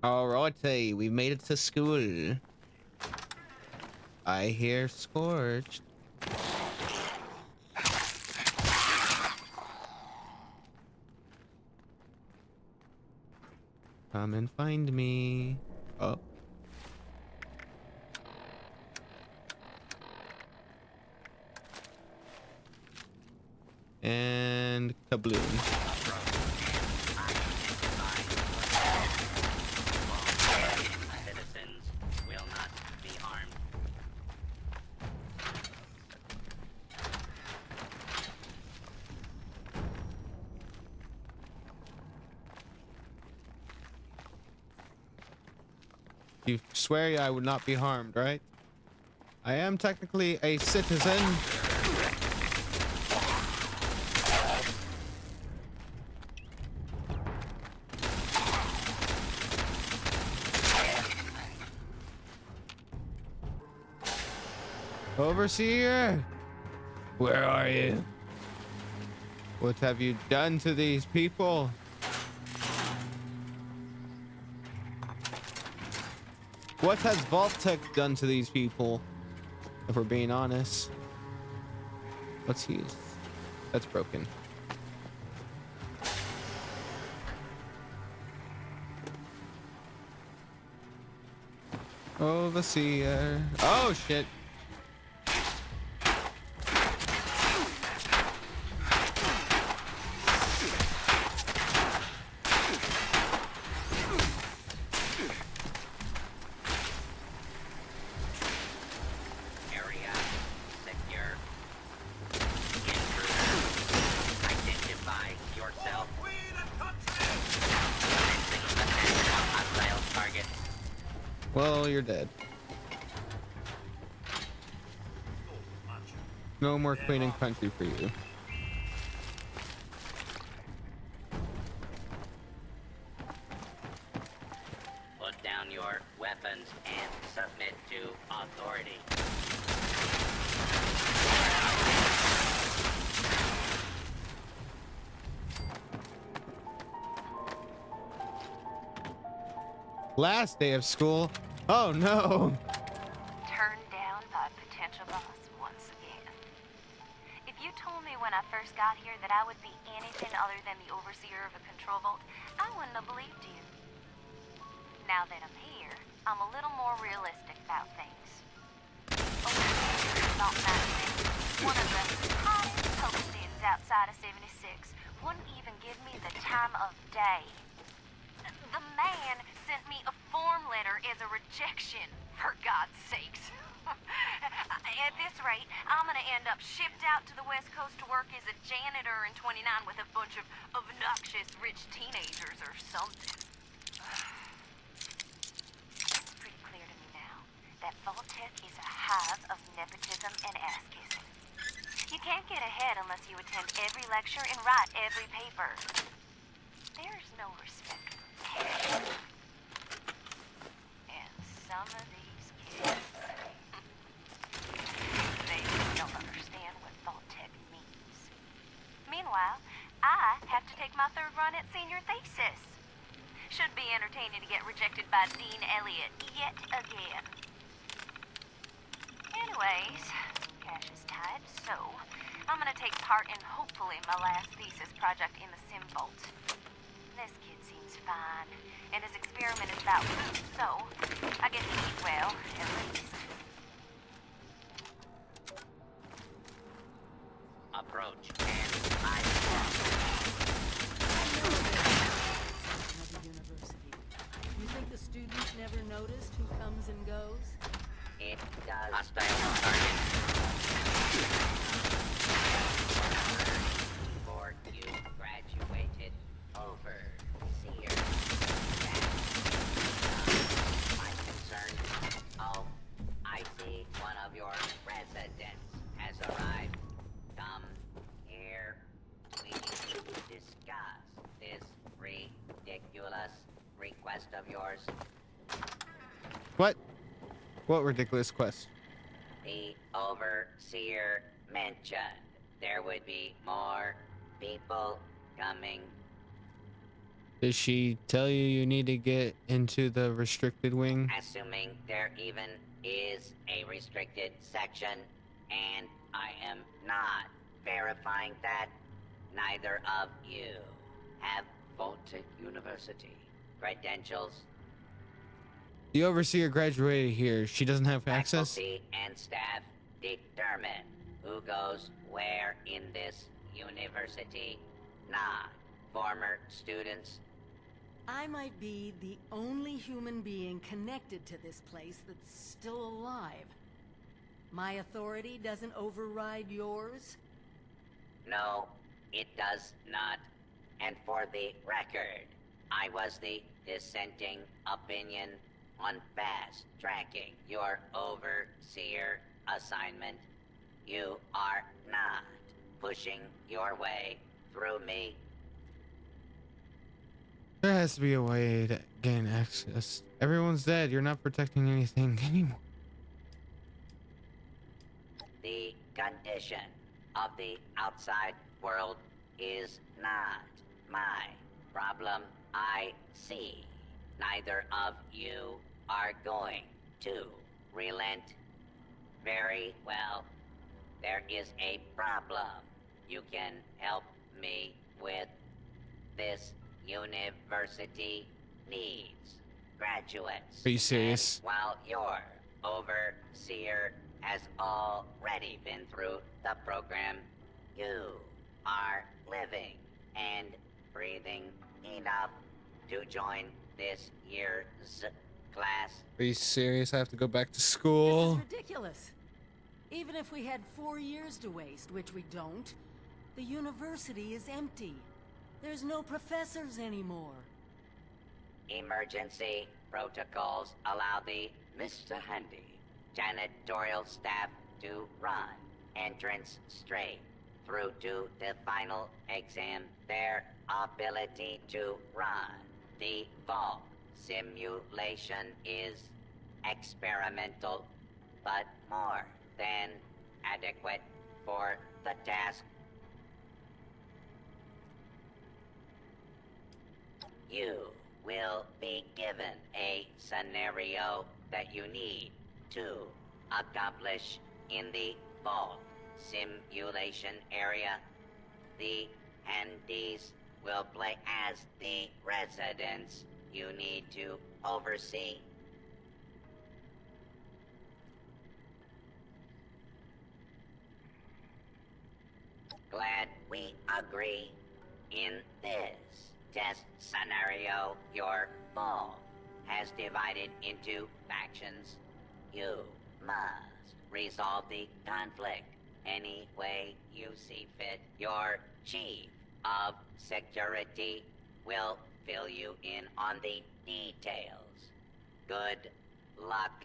Alrighty, we made it to school. I hear Scorched. Come and find me. Oh. And kabloom. Citizens will not be harmed. You swear I would not be harmed, right? I am technically a citizen. Overseer! Where are you? What have you done to these people? What has Vault-Tec done to these people? If we're being honest. Let's use. That's broken. Overseer. Oh shit. Well, you're dead. No more Queen and Country for you. Put down your weapons and submit to authority. Last day of school. Oh no. Turned down by potential boss once again. If you told me when I first got here that I would be anything other than the overseer of a control vault, I wouldn't have believed you. Now that I'm here, I'm a little more realistic about things. Overseer is not one of the hottest postings outside of 76 wouldn't even give me the time of day. The man sent me a form letter as a rejection, for God's sakes. At this rate, I'm gonna end up shipped out to the West Coast to work as a janitor in 29 with a bunch of obnoxious rich teenagers or something. It's pretty clear to me now that Vault-Tec is a hive of nepotism and ass-kissing. You can't get ahead unless you attend every lecture and write every paper. There's no respect for cash. And some of these kids, they don't understand what Vault-Tec means. Meanwhile, I have to take my third run at senior thesis. Should be entertaining to get rejected by Dean Elliott yet again. Anyways, cash is tight, so I'm gonna take part in hopefully my last thesis project in the Sim Vault. This kid seems fine, and his experiment is about food, so I get to eat well, at least. Approach and I Another university. You think the students never noticed who comes and goes? It does. Hostile target. Before you graduated, overseer. That's my concern. Oh, I see one of your residents has arrived. Come here. We need to discuss this ridiculous request of yours. What? What ridiculous quest? The overseer mentioned there would be more people coming. Did she tell you you need to get into the restricted wing? Assuming there even is a restricted section, and I am not verifying that neither of you have Voltic University credentials. The overseer graduated here. She doesn't have access? Faculty and staff determine who goes where in this university, not former students. I might be the only human being connected to this place that's still alive. My authority doesn't override yours? No, it does not. And for the record, I was the dissenting opinion on fast-tracking your overseer assignment. You are not pushing your way through me. There has to be a way to gain access. Everyone's dead. You're not protecting anything anymore. The condition of the outside world is not my problem. I see neither of you are going to relent. Very well. There is a problem you can help me with. This university needs graduates. Are you serious? And while your overseer has already been through the program, you are living and breathing enough to join this year's class. Are you serious? I have to go back to This school? is ridiculous. Even if we had 4 years to waste, which we don't, the university is empty. There's no professors anymore. Emergency protocols allow the Mr. Handy janitorial staff to run entrance straight through to the final exam. Their ability to run the vault simulation is experimental, but more than adequate for the task. You will be given a scenario that you need to accomplish in the vault simulation area. The handies will play as the residents you need to oversee. Glad we agree. In this test scenario, your vault has divided into factions. You must resolve the conflict any way you see fit. Your chief of security will fill you in on the details. Good luck.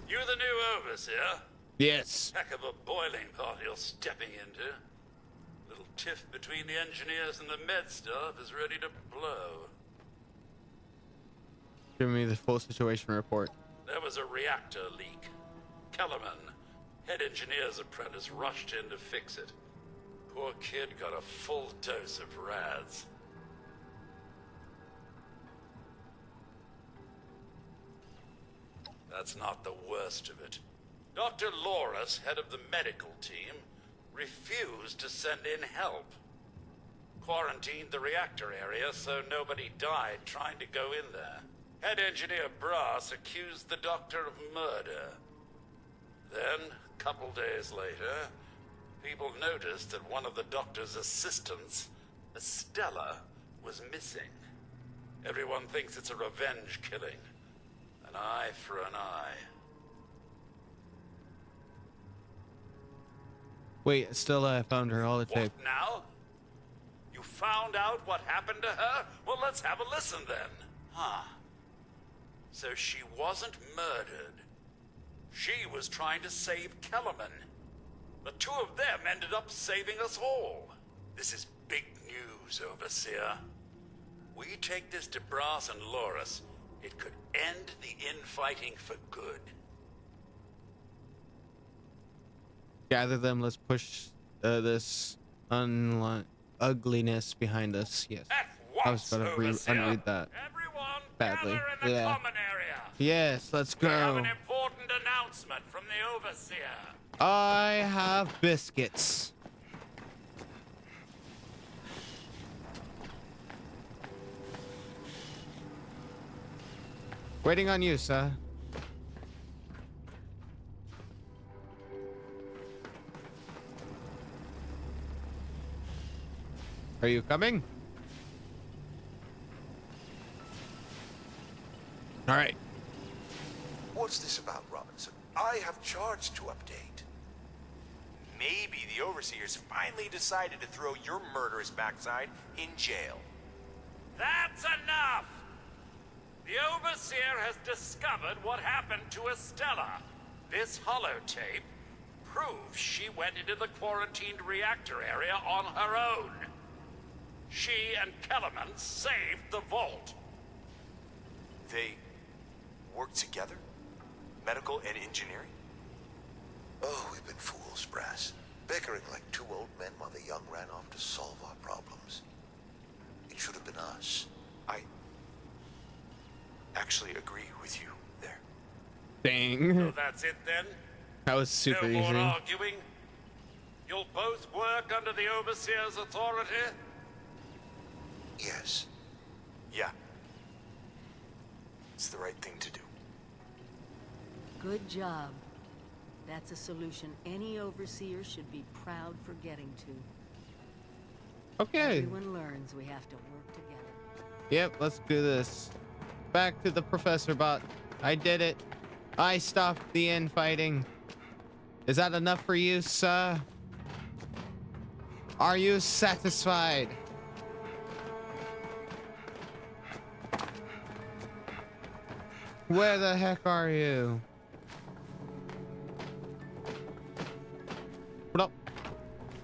You the new overseer? Yes. Heck of a boiling pot you're stepping into. Little tiff between the engineers and the med staff is ready to blow. Give me the full situation report. There was a reactor leak. Kellerman, head engineer's apprentice, rushed in to fix it. Poor kid got a full dose of rads. That's not the worst of it. Dr. Loris, head of the medical team, refused to send in help. Quarantined the reactor area so nobody died trying to go in there. Head engineer Brass accused the doctor of murder. Then, a couple days later, people noticed that one of the doctor's assistants, Estella, was missing. Everyone thinks it's a revenge killing. An eye for an eye. Wait, Stella, I found her all the tape. What now? You found out what happened to her? Well, let's have a listen then. Huh. So she wasn't murdered. She was trying to save Kellerman. The two of them ended up saving us all. This is big news, Overseer. We take this to Brass and Loris. It could end the infighting for good. Gather them. Let's push this ugliness behind us. Yes. At I was once, gonna Overseer. unread that Everyone badly. gather in the Yeah. common area. Yes, let's We have go. an important announcement from the Overseer. I have biscuits. Waiting on you, sir. Are you coming? All right. What's this about, Robinson? I have charts to update. Maybe the Overseers finally decided to throw your murderous backside in jail. That's enough! The Overseer has discovered what happened to Estella. This holotape proves she went into the quarantined reactor area on her own. She and Kellerman saved the vault. They work together? Medical and engineering? Oh, we've been fools, Brass. Bickering like two old men while the young ran off to solve our problems. It should have been us. I actually agree with you there. Dang. So that's it then? That was super No more easy. arguing? You'll both work under the Overseer's authority? Yes. Yeah. It's the right thing to do. Good job. That's a solution any overseer should be proud for getting to. Okay. Everyone learns we have to work together. Yep, let's do this. Back to the Professor Bot. I did it. I stopped the infighting. Is that enough for you, sir? Are you satisfied? Where the heck are you? Plop.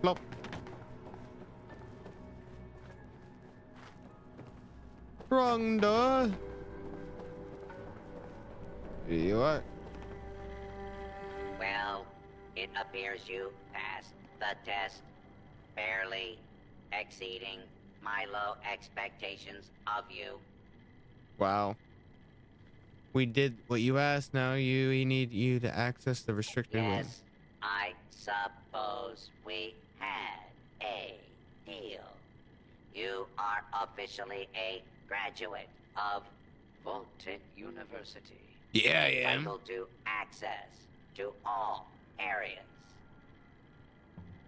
Plop. Wrong door. Here you are. Well, it appears you passed the test, barely exceeding my low expectations of you. Wow. We did what you asked. Now we need you to access the restricted room. Yes, I suppose we had a deal. You are officially a graduate of Voltech University. Yeah, I am. Entitled to access to all areas.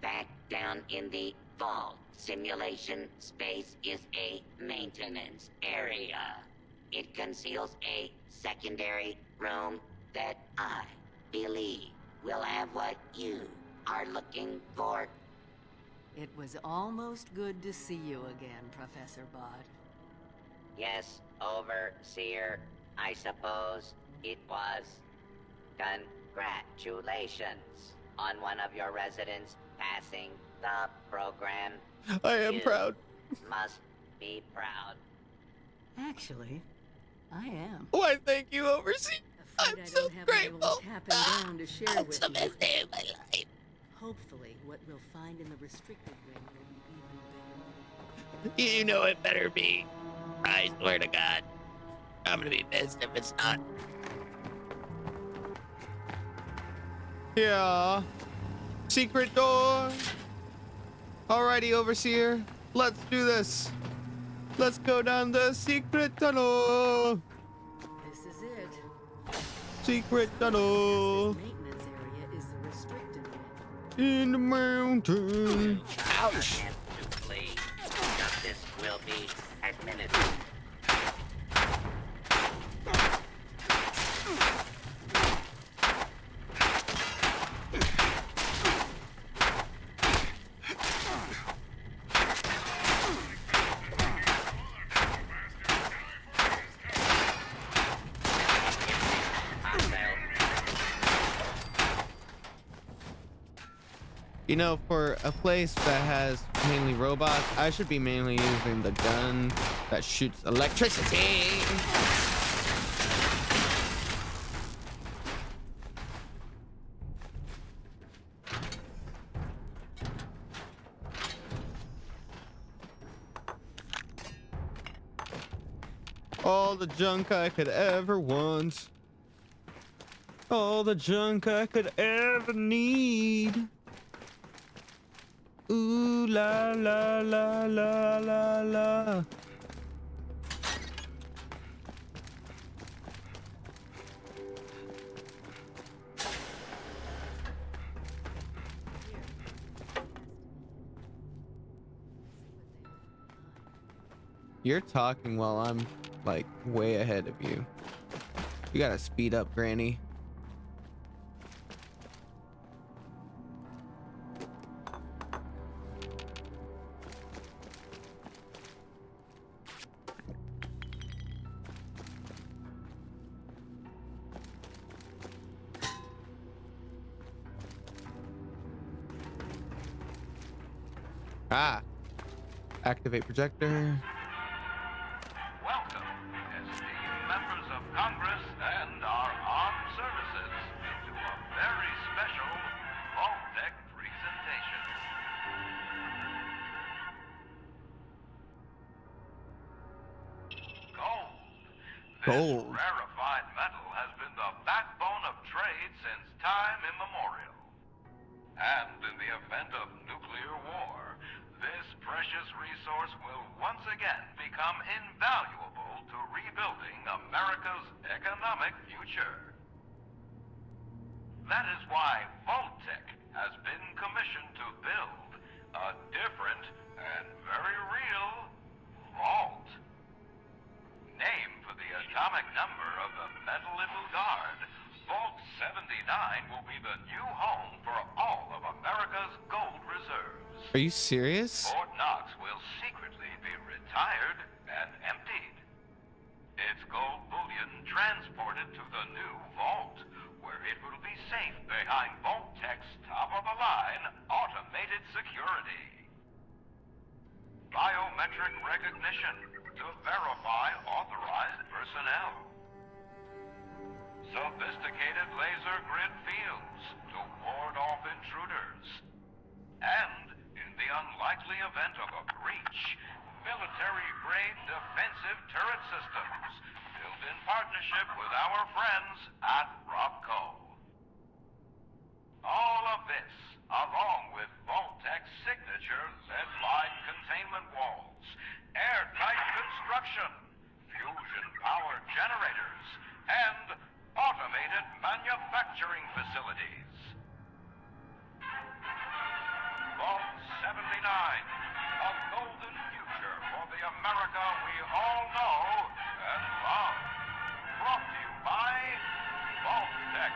Back down in the vault, simulation space is a maintenance area. It conceals a secondary room that I believe will have what you are looking for. It was almost good to see you again, Professor Bot. Yes, Overseer, I suppose it was. Congratulations on one of your residents passing the program. I am You proud. Must be proud. Actually, I am. Why, thank you, Overseer. Afraid I'm I so don't have grateful. my own tapping down to share with you. Best day of my life. Hopefully, what we'll find in the restricted ring will be even better. You know it better be. I swear to God. I'm gonna be pissed if it's not. Yeah. Secret door. Alrighty, Overseer. Let's do this. Let's go down the secret tunnel. This is it. Secret tunnel. This maintenance area is the restricted ring. In the mountain. Ouch. Absolutely. Justice will be administered. You know, for a place that has mainly robots, I should be mainly using the gun that shoots electricity. All the junk I could ever want. All the junk I could ever need. Ooh la la la la la la. You're talking while I'm like way ahead of you. You gotta speed up, Granny. Ah, activate projector. Welcome, esteemed members of Congress and our armed services, to a very special Vault-Tec presentation. Gold. This Gold. rarefied metal has been the backbone of trade since time immemorial. And in the event of nuclear war, this precious resource will once again become invaluable to rebuilding America's economic future. That is why Vault-Tec has been commissioned to build a different and very real vault. Named for the atomic number of the metal it will guard, Vault 79 will be the new home for all of America's gold reserves. Are you serious? Fort Knox will secretly be retired and emptied. Its gold bullion transported to the new vault, where it will be safe behind Vault-Tec's top-of-the-line automated security. Biometric recognition to verify authorized personnel. Sophisticated laser grid fields to ward off intruders. And, in the unlikely event of a breach, military-grade defensive turret systems built in partnership with our friends at Robco. All of this, along with Vault-Tec's signature lead-lined containment walls, airtight construction, fusion-powered generators, and automated manufacturing facilities. Vault 79, a golden future for the America we all know and love. Brought to you by Vault-Tec.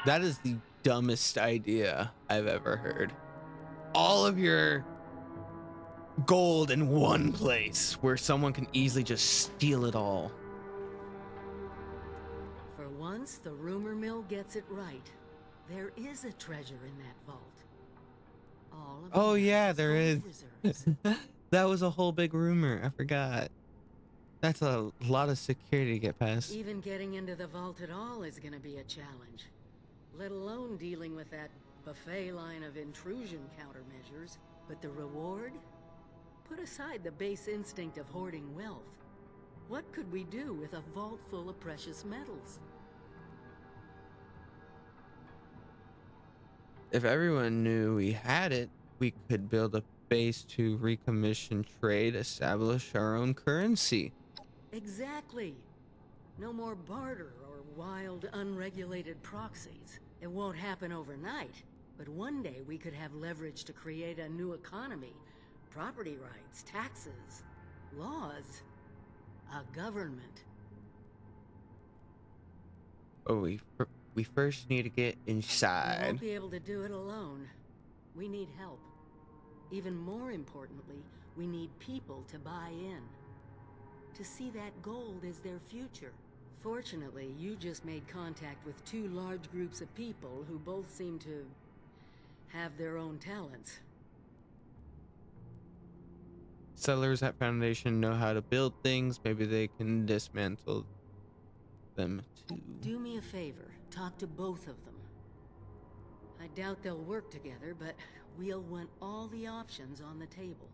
That is the dumbest idea I've ever heard. All of your gold in one place where someone can easily just steal it all. For once, the rumor mill gets it right. There is a treasure in that vault. All of Oh yeah, America's there gold is. reserves. That was a whole big rumor. I forgot. That's a lot of security to get past. Even getting into the vault at all is gonna be a challenge. Let alone dealing with that buffet line of intrusion countermeasures. But the reward? Put aside the base instinct of hoarding wealth. What could we do with a vault full of precious metals? If everyone knew we had it, we could build a base to recommission trade, establish our own currency. Exactly. No more barter or wild, unregulated proxies. It won't happen overnight, but one day we could have leverage to create a new economy. Property rights, taxes, laws, a government. Oh, we first need to get We inside. won't be able to do it alone. We need help. Even more importantly, we need people to buy in. To see that gold as their future. Fortunately, you just made contact with two large groups of people who both seem to have their own talents. Settlers at Foundation know how to build things. Maybe they can dismantle them too. Do me a favor, talk to both of them. I doubt they'll work together, but we'll want all the options on the table.